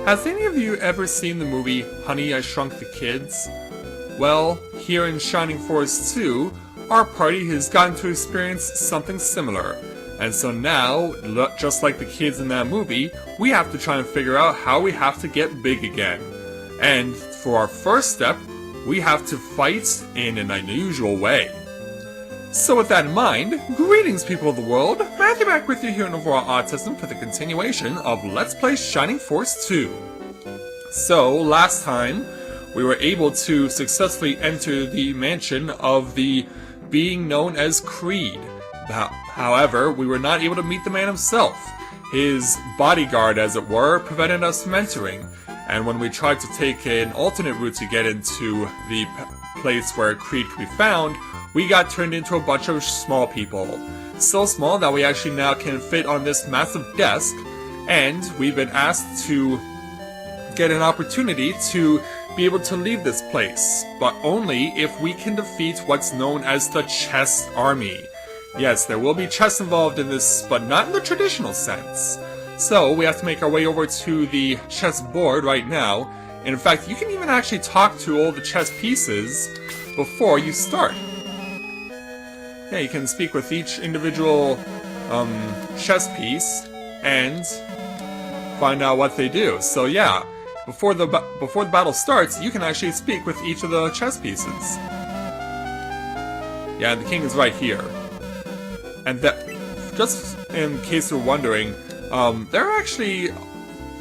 Has any of you ever seen the movie Honey, I Shrunk the Kids? Well, here in Shining Force 2, our party has gotten to experience something similar. And so now, just like the kids in that movie, we have to try and figure out how we have to get big again. And for our first step, we have to fight in an unusual way. So with that in mind, greetings people of the world, Matthew back with you here in Overall Autism for the continuation of Let's Play Shining Force 2. So, last time, we were able to successfully enter the mansion of the being known as Creed. However, we were not able to meet the man himself. His bodyguard, as it were, prevented us from entering. And when we tried to take an alternate route to get into the place where Creed could be found, we got turned into a bunch of small people. So small that we actually now can fit on this massive desk, and we've been asked to get an opportunity to be able to leave this place, but only if we can defeat what's known as the Chess Army. Yes, there will be chess involved in this, but not in the traditional sense. So, we have to make our way over to the chess board right now, and in fact, you can even actually talk to all the chess pieces before you start. Yeah, you can speak with each individual chess piece and find out what they do. So yeah, before the battle starts, you can actually speak with each of the chess pieces. Yeah, the king is right here. And that, just in case you're wondering, they're actually,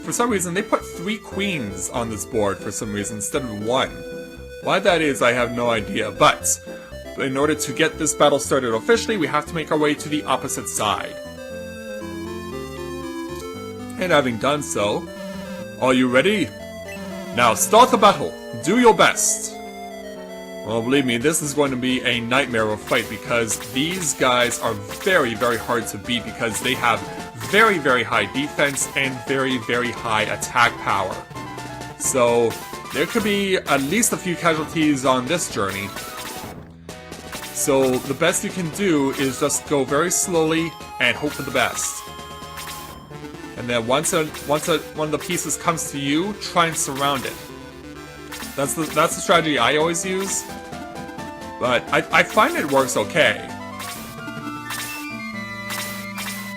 for some reason, they put 3 queens on this board for some reason instead of 1. Why that is, I have no idea, but in order to get this battle started officially, we have to make our way to the opposite side. And having done so, are you ready? Now start the battle! Do your best! Well, believe me, this is going to be a nightmare of a fight because these guys are very, very hard to beat because they have very, very high defense and very, very high attack power. So, there could be at least a few casualties on this journey. So, the best you can do is just go very slowly and hope for the best. And then once one of the pieces comes to you, try and surround it. That's the strategy I always use, but I find it works okay.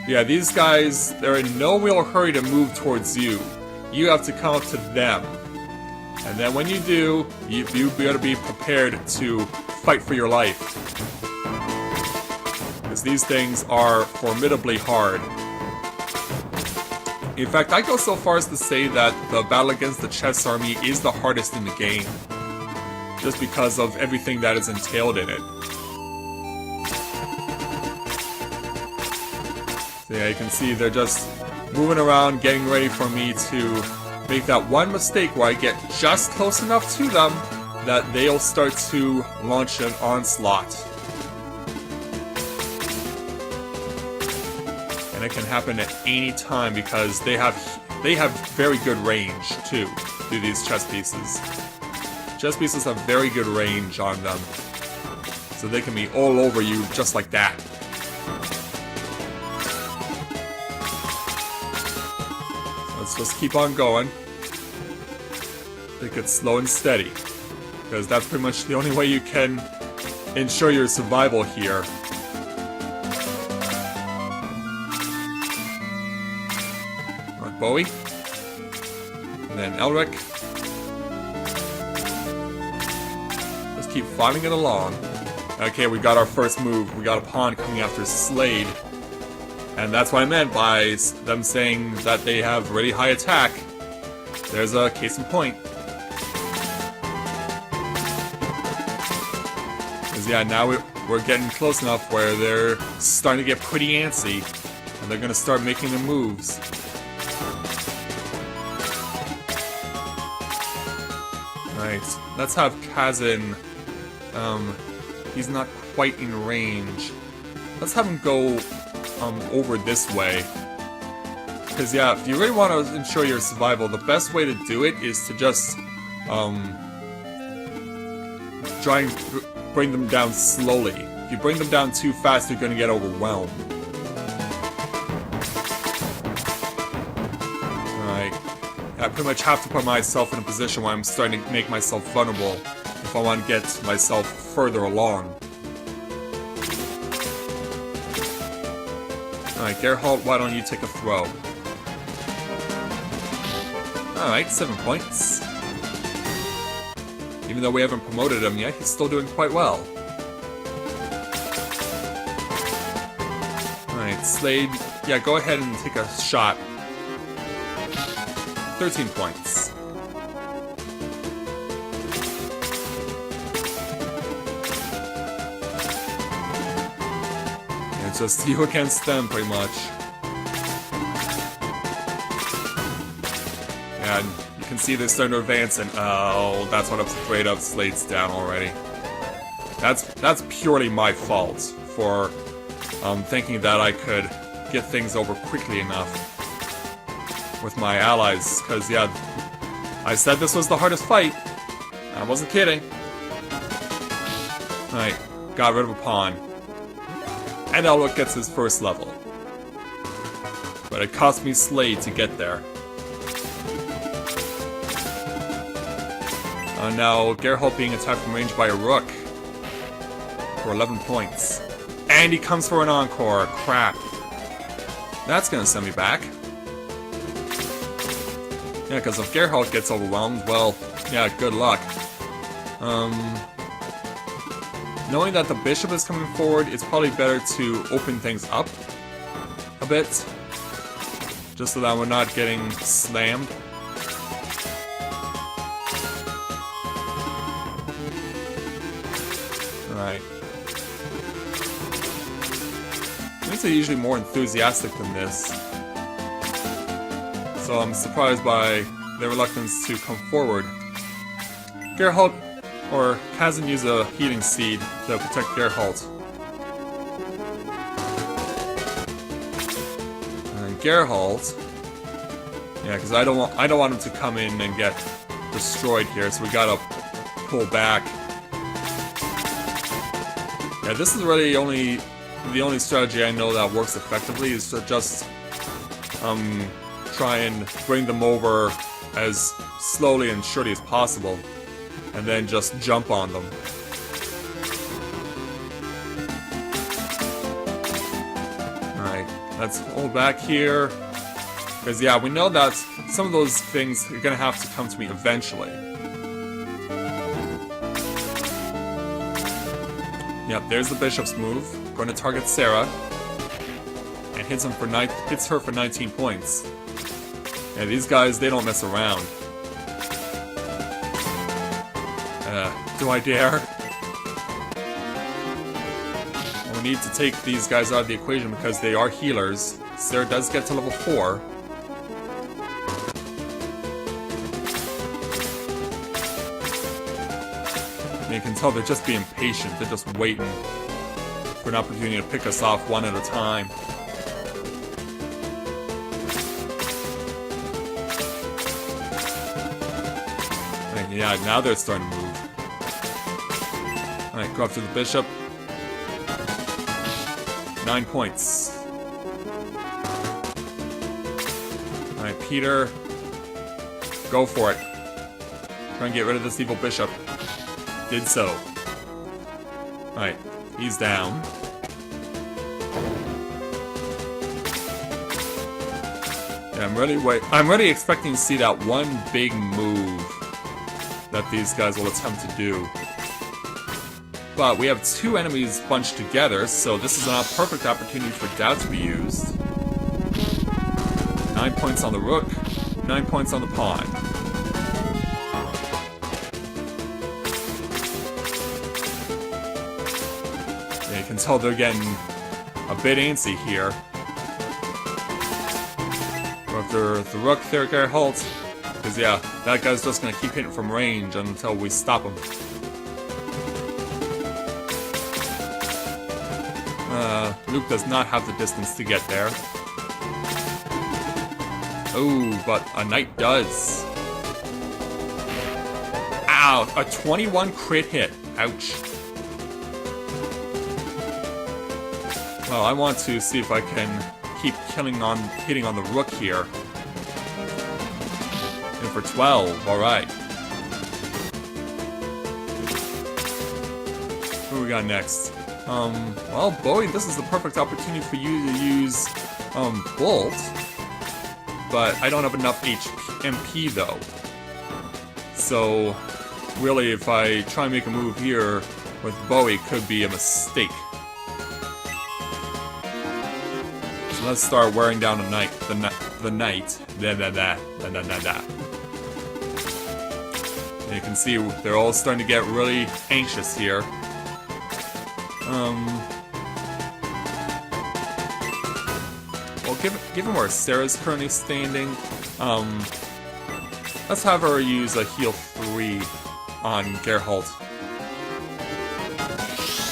Yeah, these guys, they're in no real hurry to move towards you. You have to come up to them. And then when you do, you better be prepared to fight for your life. Because these things are formidably hard. In fact, I go so far as to say that the battle against the Chess Army is the hardest in the game. Just because of everything that is entailed in it. So yeah, you can see they're just moving around, getting ready for me to make that one mistake where I get just close enough to them that they'll start to launch an onslaught. And it can happen at any time because they have very good range too through these chess pieces. Chess pieces have very good range on them, so they can be all over you just like that. So let's just keep on going. Take it slow and steady, because that's pretty much the only way you can ensure your survival here. Alright, Bowie. And then Elric. Just keep fighting it along. Okay, we got our first move. We got a pawn coming after Slade. And that's what I meant by them saying that they have really high attack. There's a case in point. Because yeah, now we're getting close enough where they're starting to get pretty antsy. And they're going to start making their moves. Right, let's have Kazin. He's not quite in range. Let's have him go over this way. Because yeah, if you really want to ensure your survival, the best way to do it is to just try and bring them down slowly. If you bring them down too fast, you're going to get overwhelmed. Alright. I pretty much have to put myself in a position where I'm starting to make myself vulnerable if I want to get myself further along. Alright, Geralt, why don't you take a throw? Alright, 7 points. Even though we haven't promoted him yet, he's still doing quite well. Alright, Slade, yeah, go ahead and take a shot. 13 points. And it's just you against them, pretty much. And you can see they're starting to advance, and oh, that's what I'm afraid of. Slade's down already. That's purely my fault for thinking that I could get things over quickly enough with my allies, because yeah, I said this was the hardest fight. I wasn't kidding. Alright, got rid of a pawn. And Elric gets his first level. But it cost me Slade to get there. Now, Geralt being attacked from range by a rook for 11 points. And he comes for an encore. Crap. That's gonna send me back. Yeah, because if Geralt gets overwhelmed, well, yeah, good luck. Knowing that the bishop is coming forward, it's probably better to open things up a bit. Just so that we're not getting slammed. Alright. They're usually more enthusiastic than this. So I'm surprised by their reluctance to come forward. Geralt, or Kazan, use a healing seed to protect Geralt. And Geralt, yeah, because I don't want him to come in and get destroyed here, so we gotta pull back. Yeah, this is really the only strategy I know that works effectively is to just try and bring them over as slowly and surely as possible, and then just jump on them. Alright, let's hold back here. Because yeah, we know that some of those things are gonna have to come to me eventually. Yep, there's the bishop's move. Going to target Sarah. And hits her for 19 points. Yeah, these guys, they don't mess around. Do I dare? We need to take these guys out of the equation because they are healers. Sarah does get to level 4. And you can tell they're just being patient. They're just waiting for an opportunity to pick us off one at a time. And yeah, now they're starting to move. Alright, go after the bishop. 9 points. Alright, Peter. Go for it. Try and get rid of this evil bishop. Did so. Alright, he's down. Yeah, I'm really expecting to see that one big move that these guys will attempt to do. But we have 2 enemies bunched together, so this is a perfect opportunity for doubt to be used. 9 points on the rook, 9 points on the pawn. Yeah, you can tell they're getting a bit antsy here. Go after the rook there, Geralt. Because yeah, that guy's just gonna keep hitting from range until we stop him. Luke does not have the distance to get there. Oh, but a knight does. Ow! A 21 crit hit. Ouch. Well, I want to see if I can keep hitting on the rook here. In for 12, alright. Who we got next? Well, Bowie, this is the perfect opportunity for you to use, Bolt. But I don't have enough MP though. So, really, if I try and make a move here with Bowie, it could be a mistake. So let's start wearing down the knight. You can see they're all starting to get really anxious here. Well, given where Sarah's currently standing, let's have her use a heal 3 on Geralt.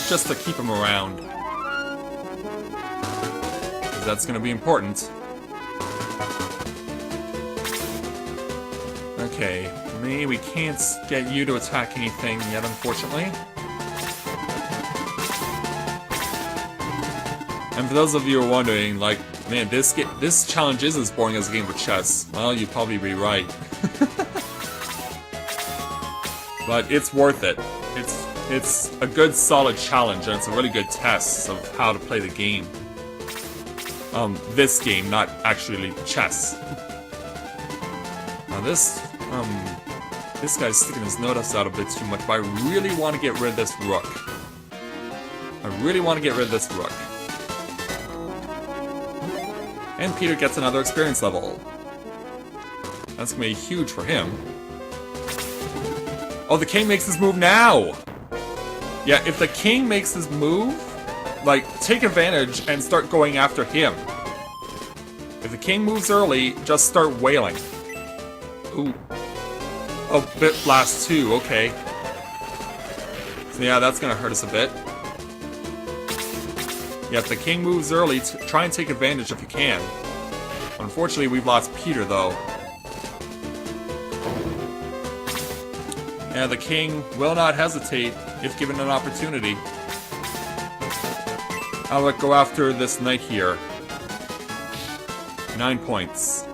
Just to keep him around. Because that's going to be important. Okay, maybe we can't get you to attack anything yet, unfortunately. And for those of you who are wondering, like, man, this challenge is as boring as a game of chess. Well, you'd probably be right. But it's worth it. It's a good, solid challenge, and it's a really good test of how to play the game. This game, not actually chess. Now this guy's sticking his nose out a bit too much, but I really want to get rid of this rook. I really want to get rid of this rook. And Peter gets another experience level. That's gonna be huge for him. Oh, the king makes his move now! Yeah, if the king makes his move, like, take advantage and start going after him. If the king moves early, just start wailing. Ooh. Oh, Bit Blast 2, okay. So yeah, that's gonna hurt us a bit. Yeah, if the king moves early, try and take advantage if you can. Unfortunately, we've lost Peter, though. Yeah, the king will not hesitate if given an opportunity. I'll go after this knight here. 9 points.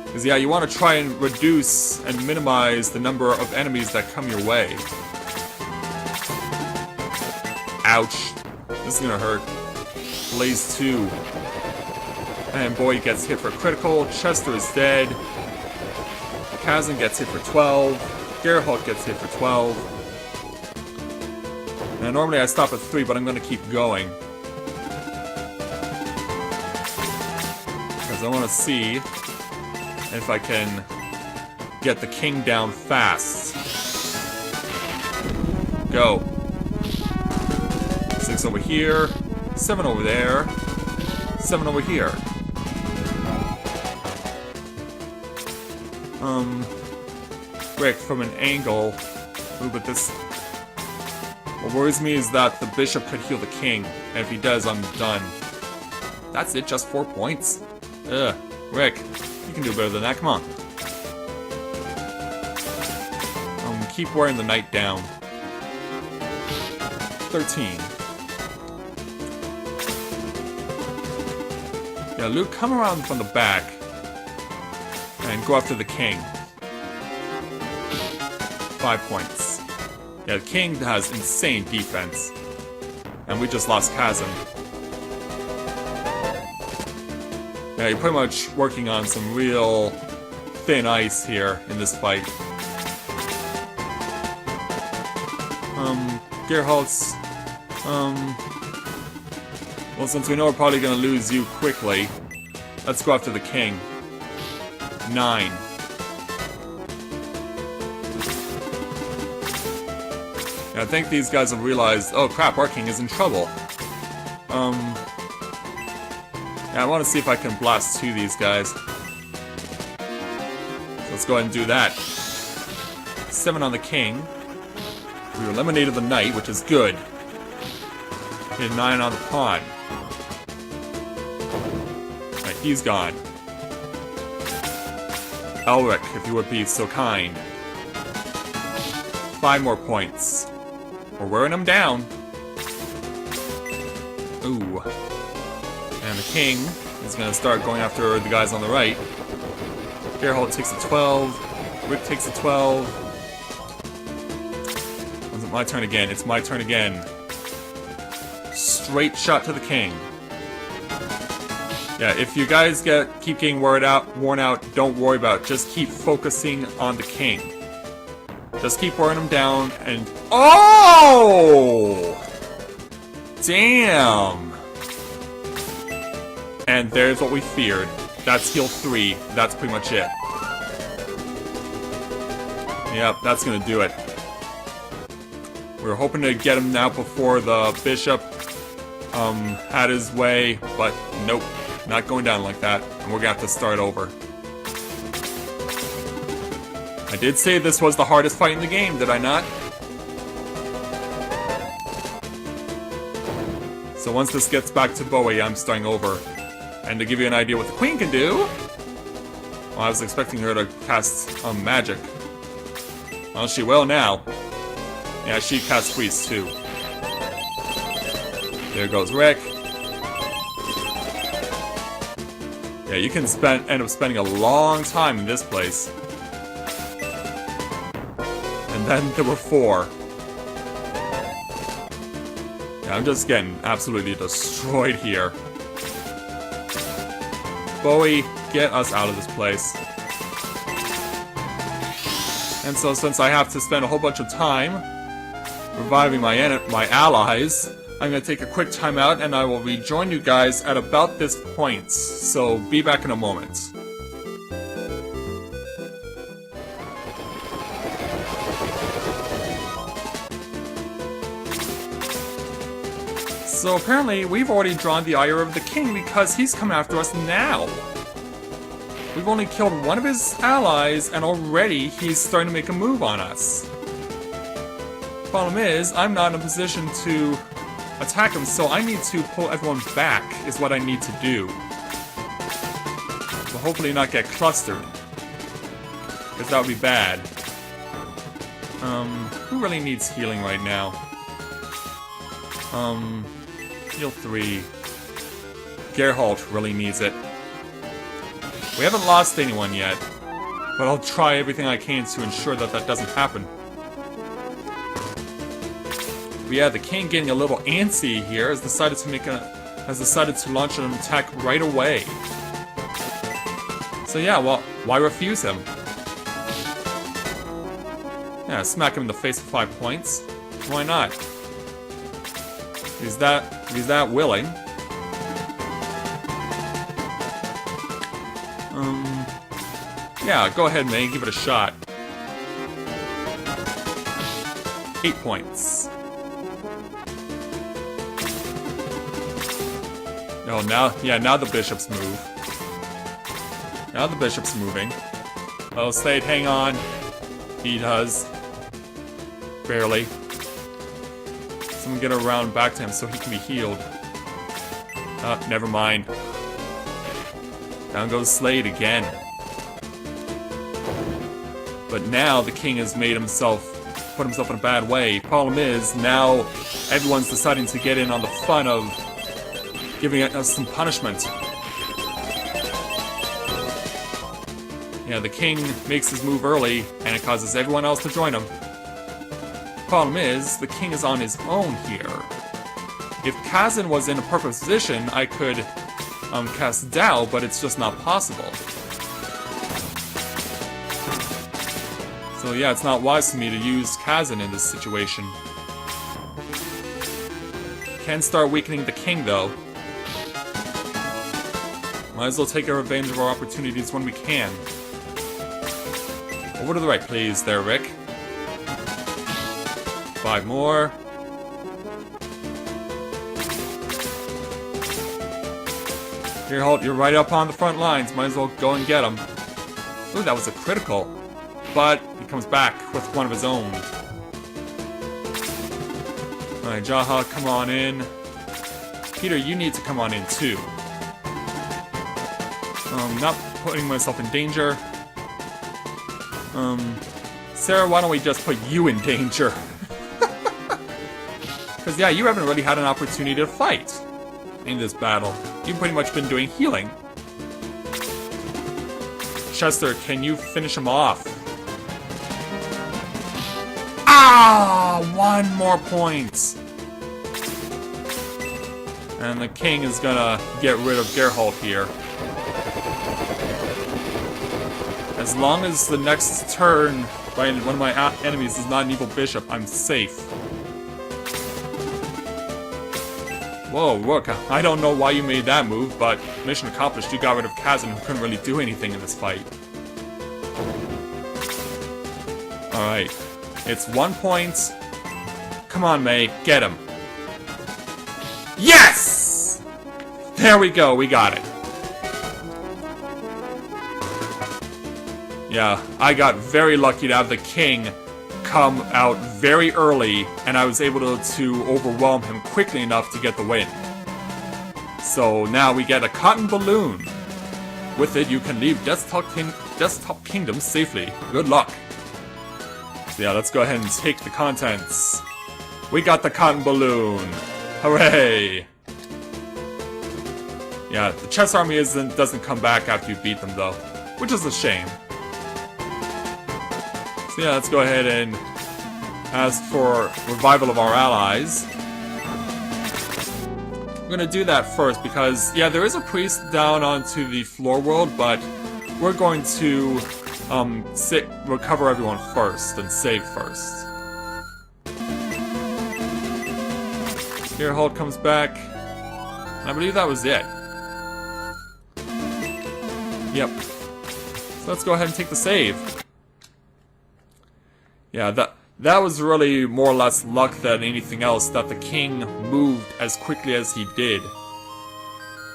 Because yeah, you want to try and reduce and minimize the number of enemies that come your way. Ouch. This is gonna hurt. Blaze 2. And Boy gets hit for critical. Chester is dead. Kazan gets hit for 12. Geralt gets hit for 12. Now normally I stop at 3, but I'm gonna keep going. Because I want to see if I can get the king down fast. Go. 6 over here, 7 over there, 7 over here. Rick, from an angle. Ooh, but this... What worries me is that the bishop could heal the king, and if he does, I'm done. That's it, just 4 points? Ugh. Rick, you can do better than that, come on. Keep wearing the knight down. 13. Yeah, Luke, come around from the back and go after the king. 5 points. Yeah, the king has insane defense. And we just lost Kazan. Yeah, you're pretty much working on some real thin ice here in this fight. Gerhalt's... Well, since we know we're probably gonna lose you quickly, let's go after the king. 9. Yeah, I think these guys have realized, oh crap, our king is in trouble. Yeah, I want to see if I can blast 2 of these guys. So let's go ahead and do that. 7 on the king. We eliminated the knight, which is good. Hit 9 on the pawn. Alright, he's gone. Elric, if you would be so kind. 5 more points. We're wearing him down. Ooh. And the king is going to start going after the guys on the right. Geralt takes a 12. Rick takes a 12. Is it my turn again? It's my turn again. Straight shot to the king. Yeah, if you guys keep getting worn out, don't worry about it. Just keep focusing on the king. Just keep wearing him down and... Oh! Damn! And there's what we feared. That's heal 3. That's pretty much it. Yep, that's gonna do it. We were hoping to get him now before the bishop had his way, but nope. Not going down like that, and we're gonna have to start over. I did say this was the hardest fight in the game, did I not? So once this gets back to Bowie, I'm starting over. And to give you an idea what the queen can do... Well, I was expecting her to cast magic. Well, she will now. Yeah, she casts freeze too. There goes Rick. Yeah, you can end up spending a long time in this place. And then there were 4. Yeah, I'm just getting absolutely destroyed here. Bowie, get us out of this place. And so since I have to spend a whole bunch of time reviving my allies, I'm going to take a quick time out and I will rejoin you guys at about this point. So be back in a moment. So apparently we've already drawn the ire of the king because he's come after us now. We've only killed one of his allies and already he's starting to make a move on us. Problem is, I'm not in a position to attack him, so I need to pull everyone back, is what I need to do. So hopefully not get clustered. Because that would be bad. Who really needs healing right now? Heal 3. Geralt really needs it. We haven't lost anyone yet, but I'll try everything I can to ensure that that doesn't happen. But yeah, the king getting a little antsy here has decided to launch an attack right away. So yeah, well, why refuse him? Yeah, smack him in the face for 5 points. Why not? He's that willing. Yeah, go ahead, man, give it a shot. 8 points. Oh, now the bishop's move. Now the bishop's moving. Oh, Slade, hang on. He does. Barely. Someone get around back to him so he can be healed. Never mind. Down goes Slade again. But now the king has put himself in a bad way. Problem is, now everyone's deciding to get in on the fun of giving us some punishment. Yeah, the king makes his move early, and it causes everyone else to join him. Problem is, the king is on his own here. If Kazan was in a perfect position, I could cast Dao, but it's just not possible. So yeah, it's not wise for me to use Kazan in this situation. Can start weakening the king, though. Might as well take advantage of our opportunities when we can. Over to the right, please, there, Rick. 5 more. Here, Holt, you're right up on the front lines. Might as well go and get him. Ooh, that was a critical. But he comes back with one of his own. Alright, Jaha, come on in. Peter, you need to come on in too. Not putting myself in danger. Sarah, why don't we just put you in danger? Because, yeah, you haven't really had an opportunity to fight in this battle. You've pretty much been doing healing. Chester, can you finish him off? Ah! 1 more point! And the king is gonna get rid of Geralt here. As long as the next turn by one of my enemies is not an evil bishop, I'm safe. Whoa, look, I don't know why you made that move, but mission accomplished. You got rid of Kazan, who couldn't really do anything in this fight. Alright, it's 1 point. Come on, May, get him. Yes! There we go, we got it. Yeah, I got very lucky to have the king come out very early, and I was able to overwhelm him quickly enough to get the win. So now we get a cotton balloon. With it, you can leave Desktop Kingdom safely. Good luck. So yeah, let's go ahead and take the contents. We got the cotton balloon. Hooray! Yeah, the chess army doesn't come back after you beat them though, which is a shame. So yeah, let's go ahead and ask for revival of our allies. I'm gonna do that first because, yeah, there is a priest down onto the floor world, but we're going to recover everyone first and save first. Geralt comes back, and I believe that was it. Yep. So let's go ahead and take the save. Yeah, that was really more or less luck than anything else that the king moved as quickly as he did.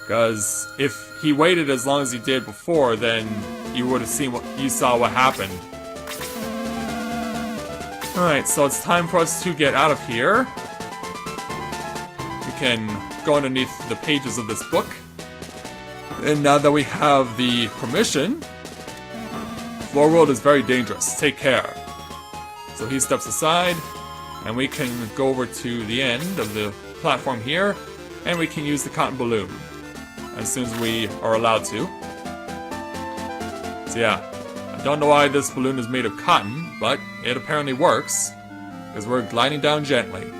Because if he waited as long as he did before, then you would have seen you saw what happened. Alright, so it's time for us to get out of here. We can go underneath the pages of this book. And now that we have the permission, Floor World is very dangerous. Take care. So he steps aside, and we can go over to the end of the platform here, and we can use the cotton balloon as soon as we are allowed to. So yeah, I don't know why this balloon is made of cotton, but it apparently works, because we're gliding down gently.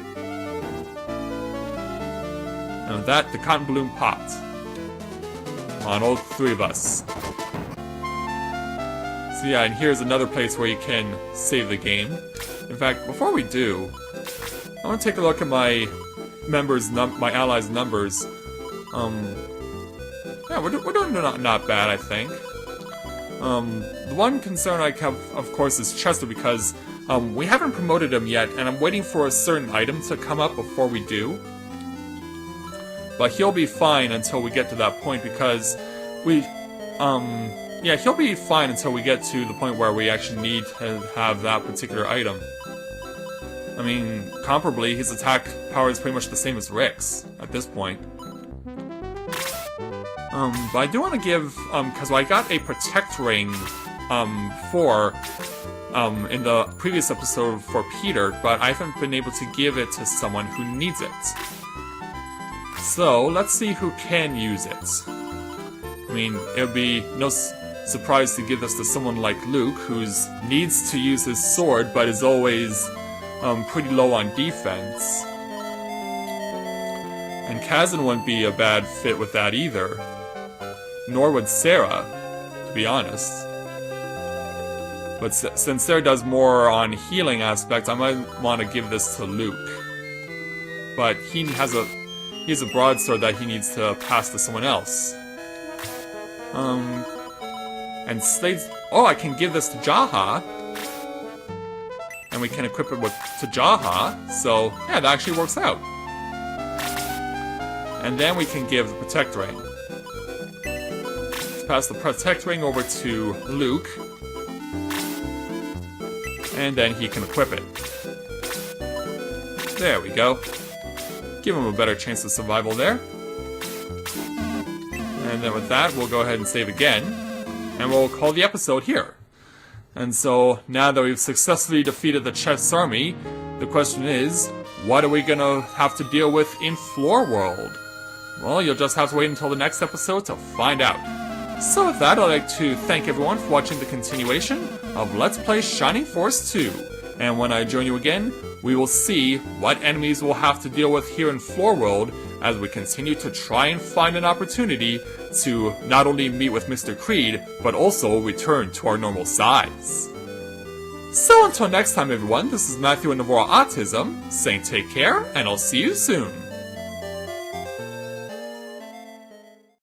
And with that, the cotton balloon popped on all 3 of us. So yeah, and here's another place where you can save the game. In fact, before we do, I want to take a look at my my allies' numbers. Yeah, we're doing not bad, I think. The one concern I have, of course, is Chester, because we haven't promoted him yet, and I'm waiting for a certain item to come up before we do. But he'll be fine until we get to that point, because yeah, he'll be fine until we get to the point where we actually need to have that particular item. I mean, comparably, his attack power is pretty much the same as Rick's at this point. But I do want to give, because I got a Protect Ring, in the previous episode for Peter, but I haven't been able to give it to someone who needs it. So, let's see who can use it. I mean, it would be no surprise to give this to someone like Luke, who needs to use his sword, but is always pretty low on defense. And Kazan wouldn't be a bad fit with that either. Nor would Sarah, to be honest. But since Sarah does more on healing aspects, I might want to give this to Luke. But he has a broadsword that he needs to pass to someone else. And Slade's... Oh, I can give this to Jaha. And we can equip it to Jaha. So, yeah, that actually works out. And then we can give the Protect Ring. Let's pass the Protect Ring over to Luke. And then he can equip it. There we go. Give him a better chance of survival there. And then with that, we'll go ahead and save again. And we'll call the episode here. And so, now that we've successfully defeated the chess army, the question is, what are we gonna have to deal with in Floor World? Well, you'll just have to wait until the next episode to find out. So with that, I'd like to thank everyone for watching the continuation of Let's Play Shining Force 2. And when I join you again, we will see what enemies we'll have to deal with here in Floor World as we continue to try and find an opportunity to not only meet with Mr. Creed, but also return to our normal size. So until next time everyone, this is Matthew and Navora Autism, saying take care, and I'll see you soon.